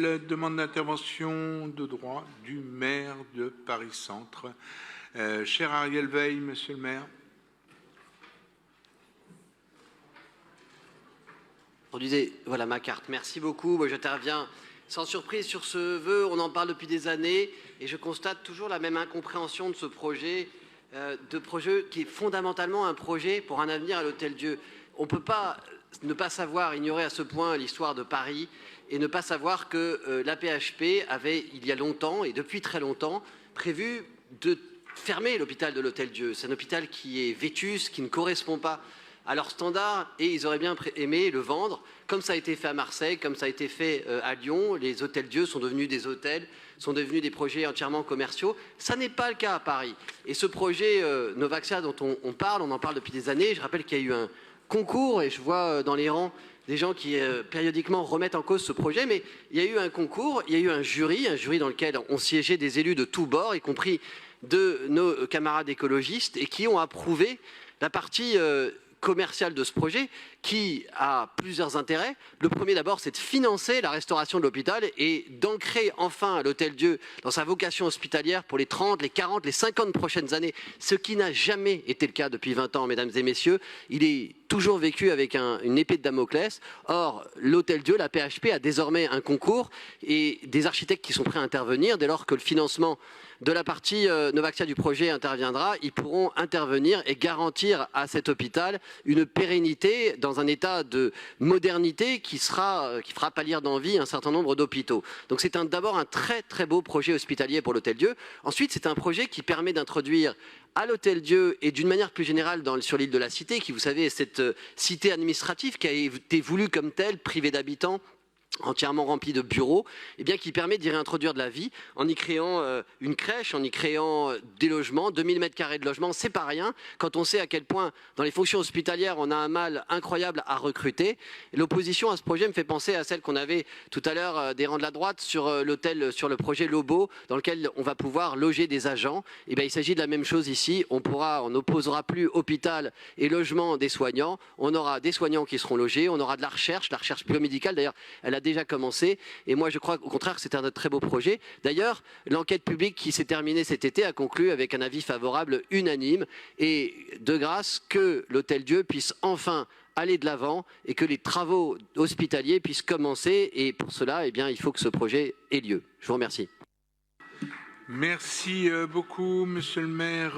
La demande d'intervention de droit du maire de Paris-Centre. Cher Ariel Veil, monsieur le maire. Voilà ma carte. Merci beaucoup. Moi, j'interviens sans surprise sur ce vœu. On en parle depuis des années et je constate toujours la même incompréhension de ce projet, qui est fondamentalement un projet pour un avenir à l'Hôtel-Dieu. On ne peut pas ne pas savoir, ignorer à ce point l'histoire de Paris et ne pas savoir que l'AP-HP avait, il y a longtemps et depuis très longtemps, prévu de fermer l'hôpital de l'Hôtel-Dieu. C'est un hôpital qui est vétuste, qui ne correspond pas à leurs standards et ils auraient bien aimé le vendre, comme ça a été fait à Marseille, comme ça a été fait à Lyon. Les hôtels-dieux sont devenus des hôtels, sont devenus des projets entièrement commerciaux. Ça n'est pas le cas à Paris. Et ce projet Novaxia dont on en parle depuis des années. Je rappelle qu'il y a eu un concours et je vois dans les rangs des gens qui périodiquement remettent en cause ce projet, mais il y a eu un concours, il y a eu un jury dans lequel ont siégé des élus de tous bords, y compris de nos camarades écologistes, et qui ont approuvé la partie commercial de ce projet qui a plusieurs intérêts. Le premier d'abord, c'est de financer la restauration de l'hôpital et d'ancrer enfin l'Hôtel-Dieu dans sa vocation hospitalière pour les 30, les 40, les 50 prochaines années, ce qui n'a jamais été le cas depuis 20 ans, mesdames et messieurs. Il est toujours vécu avec une épée de Damoclès. Or, l'Hôtel-Dieu, la PHP, a désormais un concours et des architectes qui sont prêts à intervenir. Dès lors que le financement de la partie Novaxia du projet interviendra, ils pourront intervenir et garantir à cet hôpital une pérennité dans un état de modernité qui fera pâlir d'envie un certain nombre d'hôpitaux. Donc c'est d'abord un très très beau projet hospitalier pour l'Hôtel-Dieu. Ensuite, c'est un projet qui permet d'introduire à l'Hôtel-Dieu et d'une manière plus générale sur l'île de la Cité, qui vous savez est cette cité administrative qui a été voulue comme telle, privée d'habitants, entièrement rempli de bureaux, et bien qui permet d'y réintroduire de la vie en y créant une crèche, en y créant des logements, 2000 m² de logements, c'est pas rien quand on sait à quel point dans les fonctions hospitalières on a un mal incroyable à recruter. L'opposition à ce projet me fait penser à celle qu'on avait tout à l'heure des rangs de la droite sur l'hôtel, sur le projet Lobo, dans lequel on va pouvoir loger des agents. Et bien il s'agit de la même chose ici, on n'opposera plus hôpital et logement des soignants, on aura des soignants qui seront logés, on aura de la recherche biomédicale d'ailleurs, elle a déjà commencé et moi je crois au contraire que c'est un très beau projet. D'ailleurs, l'enquête publique qui s'est terminée cet été a conclu avec un avis favorable unanime et de grâce que l'Hôtel-Dieu puisse enfin aller de l'avant et que les travaux hospitaliers puissent commencer et pour cela, eh bien, il faut que ce projet ait lieu. Je vous remercie. Merci beaucoup, monsieur le maire.